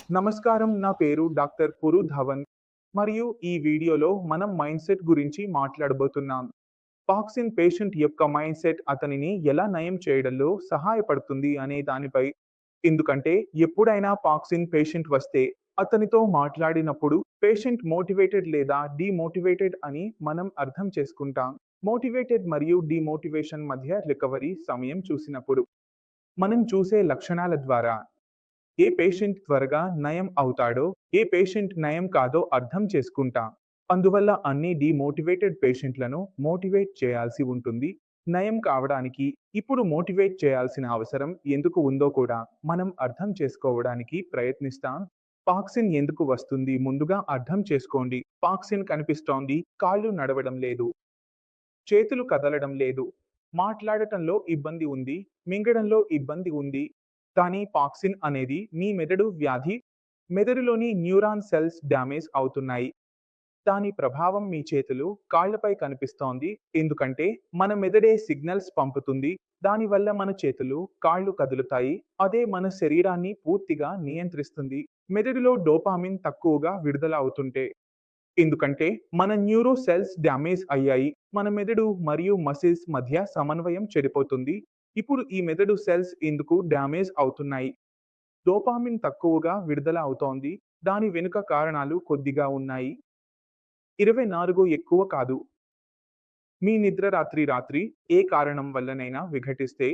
నమస్కారం. నా పేరు డాక్టర్ పురు ధవన్. మరియు ఈ వీడియోలో మనం మైండ్‌సెట్ గురించి మాట్లాడబోతున్నాం. పాక్సిన్ పేషెంట్ యొక్క మైండ్‌సెట్ అతనిని ఎలా నయం చేయడంలో సహాయపడుతుంది అనే దానిపై. ఎందుకంటే ఎప్పుడైనా పాక్సిన్ పేషెంట్ వస్తే అతనితో మాట్లాడినప్పుడు పేషెంట్ మోటివేటెడ్ లేదా డీమోటివేటెడ్ అని మనం అర్థం చేసుకుంటాం. మోటివేటెడ్ మరియు డీమోటివేషన్ మధ్య రికవరీ సమయం చూసినప్పుడు మనం చూసే లక్షణాల ద్వారా ఏ పేషెంట్ త్వరగా నయం అవుతాడో, ఏ పేషెంట్ నయం కాదో అర్థం చేసుకుంటాం. అందువల్ల అన్ని డీమోటివేటెడ్ పేషెంట్లను మోటివేట్ చేయాల్సి ఉంటుంది. నయం కావడానికి ఇప్పుడు మోటివేట్ చేయాల్సిన అవసరం ఎందుకు ఉందో కూడా మనం అర్థం చేసుకోవడానికి ప్రయత్నిస్తాం. పాక్సిన్ ఎందుకు వస్తుంది ముందుగా అర్థం చేసుకోండి. పాక్సిన్ కనిపిస్తోంది, కాళ్ళు నడవడం లేదు, చేతులు కదలడం లేదు, మాట్లాడటంలో ఇబ్బంది ఉంది, మింగడంలో ఇబ్బంది ఉంది. కానీ పాక్సిన్ అనేది మీ మెదడు వ్యాధి. మెదడులోని న్యూరాన్ సెల్స్ డ్యామేజ్ అవుతున్నాయి. దాని ప్రభావం మీ చేతులు, కాళ్ళపై కనిపిస్తోంది. ఎందుకంటే మన మెదడే సిగ్నల్స్ పంపుతుంది. దానివల్ల మన చేతులు, కాళ్ళు కదులుతాయి. అదే మన శరీరాన్ని పూర్తిగా నియంత్రిస్తుంది. మెదడులో డోపామిన్ తక్కువగా విడుదల అవుతుంటే. ఎందుకంటే మన న్యూరో సెల్స్ డ్యామేజ్ అయ్యాయి. మన మెదడు మరియు మసిల్స్ మధ్య సమన్వయం చెడిపోతుంది. ఇప్పుడు ఈ మెదడు సెల్స్ ఎందుకు డ్యామేజ్ అవుతున్నాయి? డోపామిన్ తక్కువగా విడుదల అవుతోంది. దాని వెనుక కారణాలు కొద్దిగా ఉన్నాయి. 24 ఎక్కువ కాదు. మీ నిద్ర రాత్రి ఏ కారణం వల్లనైనా విఘటిస్తే,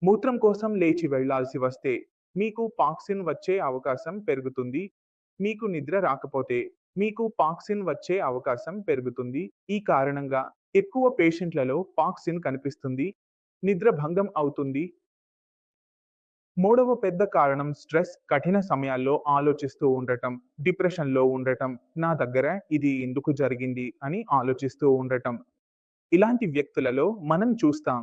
మూత్రం కోసం లేచి వెళ్ళాల్సి వస్తే, మీకు పాక్సిన్ వచ్చే అవకాశం పెరుగుతుంది. మీకు నిద్ర రాకపోతే, మీకు పాక్సిన్ వచ్చే అవకాశం పెరుగుతుంది. ఈ కారణంగా ఎక్కువ పేషెంట్లలో పాక్సిన్ కనిపిస్తుంది. నిద్ర భంగం అవుతుంది. మూడవ పెద్ద కారణం స్ట్రెస్. కఠిన సమయాల్లో ఆలోచిస్తూ ఉండటం, డిప్రెషన్‌లో ఉండటం, నా దగ్గర ఇది ఎందుకు జరిగింది అని ఆలోచిస్తూ ఉండటం. ఇలాంటి వ్యక్తులలో మనం చూస్తాం.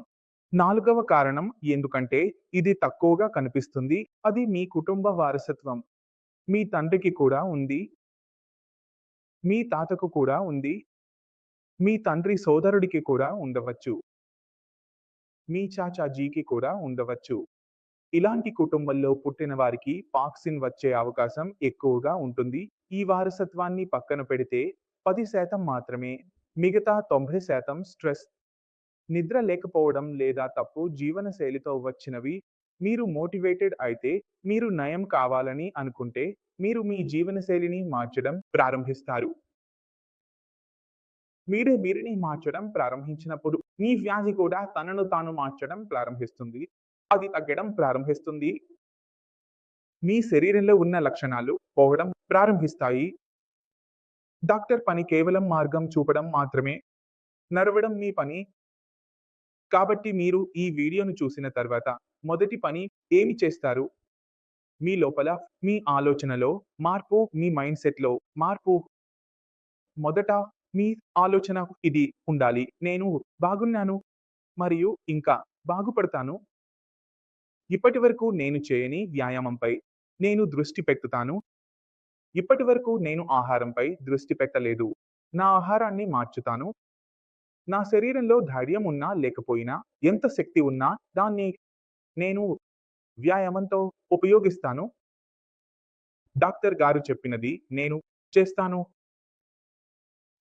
నాలుగవ కారణం ఎందుకంటే ఇది తక్కువగా కనిపిస్తుంది. అది మీ కుటుంబ వారసత్వం. మీ తండ్రికి కూడా ఉంది. మీ తాతకు కూడా ఉంది. మీ తండ్రి సోదరుడికి కూడా ఉండవచ్చు. మీ చాచాజీకి కూడా ఉండవచ్చు. ఇలాంటి కుటుంబంలో పుట్టిన వారికి పాక్సిన్ వచ్చే అవకాశం ఎక్కువగా ఉంటుంది. ఈ వారసత్వాన్ని పక్కన పెడితే 10% మాత్రమే. మిగతా 90% స్ట్రెస్, నిద్ర లేకపోవడం లేదా తప్పు జీవనశైలితో వచ్చినవి. మీరు మోటివేటెడ్ అయితే, మీరు నయం కావాలని అనుకుంటే, మీరు మీ జీవనశైలిని మార్చడం ప్రారంభిస్తారు. మీరిని మార్చడం ప్రారంభించినప్పుడు మీ వ్యాధి కూడా తనను తాను మార్చడం ప్రారంభిస్తుంది. అది తగ్గడం ప్రారంభిస్తుంది. మీ శరీరంలో ఉన్న లక్షణాలు పోవడం ప్రారంభిస్తాయి. డాక్టర్ పని కేవలం మార్గం చూపడం మాత్రమే. నడవడం మీ పని. కాబట్టి మీరు ఈ వీడియోను చూసిన తర్వాత మొదటి పని ఏమి చేస్తారు? మీ లోపల, మీ ఆలోచనలో మార్పు, మీ మైండ్‌సెట్‌లో మార్పు. మొదట మీ ఆలోచన ఇది ఉండాలి. నేను బాగున్నాను మరియు ఇంకా బాగుపడతాను. ఇప్పటివరకు నేను చేయని వ్యాయామంపై నేను దృష్టి పెట్టుతాను. ఇప్పటివరకు నేను ఆహారంపై దృష్టి పెట్టలేదు. నా ఆహారాన్ని మార్చుతాను. నా శరీరంలో ధైర్యం ఉన్నా లేకపోయినా, ఎంత శక్తి ఉన్నా దాన్ని నేను వ్యాయామంతో ఉపయోగిస్తాను. డాక్టర్ గారు చెప్పినది నేను చేస్తాను.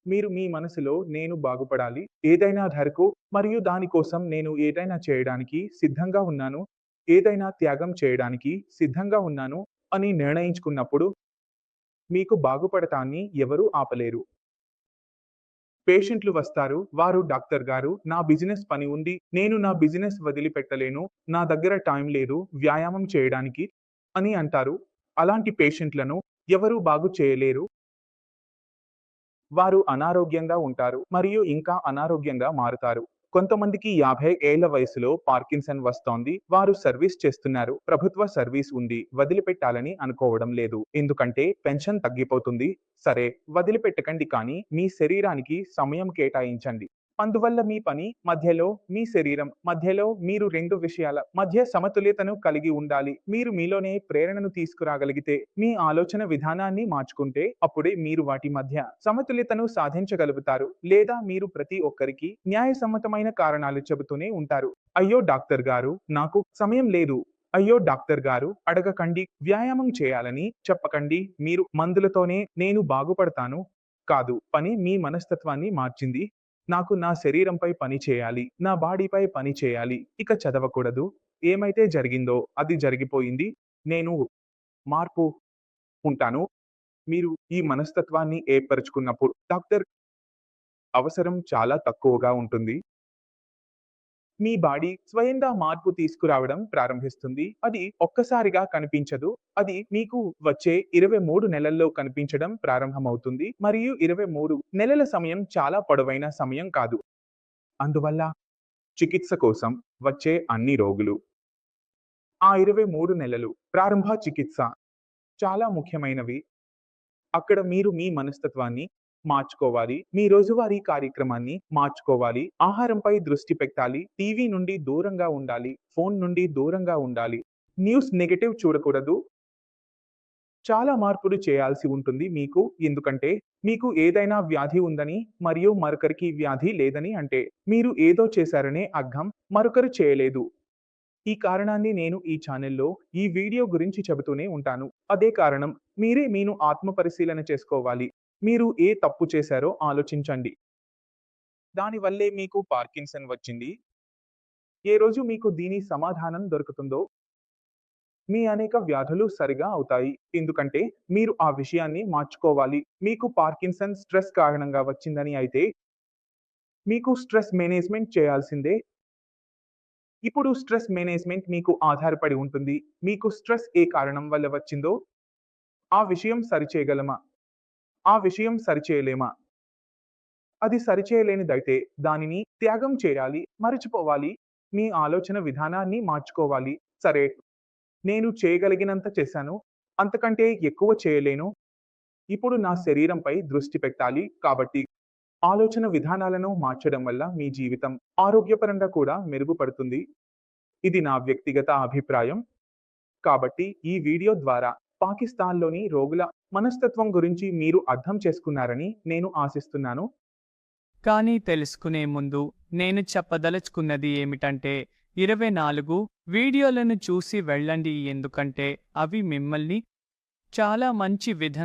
మీరు మీ మనసులో నేను బాగుపడాలి, ఏదైనా ధరకు మరియు దాని కోసం నేను ఏదైనా చేయడానికి సిద్ధంగా ఉన్నాను, ఏదైనా త్యాగం చేయడానికి సిద్ధంగా ఉన్నాను అని నిర్ణయించుకున్నప్పుడు మీకు బాగుపడటాన్ని ఎవరూ ఆపలేరు. పేషెంట్లు వస్తారు. వారు డాక్టర్ గారు నా బిజినెస్ పని ఉంది. నేను నా బిజినెస్ వదిలిపెట్టలేను. నా దగ్గర టైం లేదు వ్యాయామం చేయడానికి అని అంటారు. అలాంటి పేషెంట్లను ఎవరూ బాగు చేయలేరు. వారు అనారోగ్యంగా ఉంటారు మరియు ఇంకా అనారోగ్యంగా మారుతారు. కొంతమందికి 50 ఏళ్ల వయసులో పార్కిన్సన్ వస్తోంది. వారు సర్వీస్ చేస్తున్నారు. ప్రభుత్వ సర్వీస్ ఉంది. వదిలిపెట్టాలని అనుకోవడం లేదు. ఎందుకంటే పెన్షన్ తగ్గిపోతుంది. సరే, వదిలిపెట్టకండి, కానీ మీ శరీరానికి సమయం కేటాయించండి. అందువల్ల మీ పని మధ్యలో, మీ శరీరం మధ్యలో మీరు 2 విషయాల మధ్య సమతుల్యతను కలిగి ఉండాలి. మీరు మీలోనే ప్రేరణను తీసుకురాగలిగితే, మీ ఆలోచన విధానాన్ని మార్చుకుంటే, అప్పుడే మీరు వాటి మధ్య సమతుల్యతను సాధించగలుగుతారు. లేదా మీరు ప్రతి ఒక్కరికి న్యాయసమ్మతమైన కారణాలు చెబుతూనే ఉంటారు. అయ్యో డాక్టర్ గారు, నాకు సమయం లేదు. అయ్యో డాక్టర్ గారు అడగకండి, వ్యాయామం చేయాలని చెప్పకండి, మీరు మందులతోనే నేను బాగుపడతాను. కాదు, పని మీ మనస్తత్వాన్ని మార్చింది. నాకు నా శరీరంపై పని చేయాలి, నా బాడీపై పని చేయాలి, ఇక చదవకూడదు. ఏమైతే జరిగిందో అది జరిగిపోయింది. నేను మార్పు ఉంటాను. మీరు ఈ మనస్తత్వాన్ని ఏర్పరుచుకున్నప్పుడు డాక్టర్ అవసరం చాలా తక్కువగా ఉంటుంది. మీ బాడీ స్వయంగా మార్పు తీసుకురావడం ప్రారంభిస్తుంది. అది ఒక్కసారిగా కనిపించదు. అది మీకు వచ్చే 23 నెలల్లో కనిపించడం ప్రారంభమవుతుంది. మరియు 23 నెలల సమయం చాలా పొడవైన సమయం కాదు. అందువల్ల చికిత్స కోసం వచ్చే అన్ని రోగులు ఆ 23 నెలలు ప్రారంభ చికిత్స చాలా ముఖ్యమైనవి. అక్కడ మీరు మీ మనస్తత్వాన్ని మార్చుకోవాలి. మీ రోజువారీ కార్యక్రమాన్ని మార్చుకోవాలి. ఆహారంపై దృష్టి పెట్టాలి. టీవీ నుండి దూరంగా ఉండాలి. ఫోన్ నుండి దూరంగా ఉండాలి. న్యూస్ నెగెటివ్ చూడకూడదు. చాలా మార్పులు చేయాల్సి ఉంటుంది మీకు. ఎందుకంటే మీకు ఏదైనా వ్యాధి ఉందని మరియు మరొకరికి వ్యాధి లేదని అంటే మీరు ఏదో చేశారనే అర్థం. మరొకరు చేయలేదు. ఈ కారణాన్ని నేను ఈ ఛానెల్లో ఈ వీడియో గురించి చెబుతూనే ఉంటాను. అదే కారణం. మీరే మీను ఆత్మ పరిశీలన చేసుకోవాలి. మీరు ఏ తప్పు చేశారో ఆలోచించండి. దానివల్లే మీకు పార్కిన్సన్ వచ్చింది. ఏ రోజు మీకు దీని సమాధానం దొరుకుతుందో మీ అనేక వ్యాధులు సరిగా అవుతాయి. ఎందుకంటే మీరు ఆ విషయాన్ని మార్చుకోవాలి. మీకు పార్కిన్సన్ స్ట్రెస్ కారణంగా వచ్చిందని అయితే మీకు స్ట్రెస్ మేనేజ్మెంట్ చేయాల్సిందే. ఇప్పుడు స్ట్రెస్ మేనేజ్మెంట్ మీకు ఆధారపడి ఉంటుంది. మీకు స్ట్రెస్ ఏ కారణం వల్ల వచ్చిందో ఆ విషయం సరిచేయగలమా? ఆ విషయం సరిచేయలేమా? అది సరిచేయలేనిదైతే దానిని త్యాగం చేయాలి, మరచిపోవాలి. మీ ఆలోచన విధానాన్ని మార్చుకోవాలి. సరే, నేను చేయగలిగినంత చేశాను. అంతకంటే ఎక్కువ చేయలేను. ఇప్పుడు నా శరీరంపై దృష్టి పెట్టాలి. కాబట్టి ఆలోచన విధానాలను మార్చడం వల్ల మీ జీవితం ఆరోగ్యపరంగా కూడా మెరుగుపడుతుంది. ఇది నా వ్యక్తిగత అభిప్రాయం. కాబట్టి ఈ వీడియో ద్వారా పాకిస్తాన్‌లోని రోగుల మనస్తత్వం గురించి మీరు అర్థం చేసుకున్నారని నేను ఆశిస్తున్నాను. కానీ తెలుసుకునే ముందు నేను చెప్పదలుచుకున్నది ఏమిటంటే 24 వీడియోలను చూసి వెళ్ళండి, ఎందుకంటే అవి మిమ్మల్ని చాలా మంచి విధంగా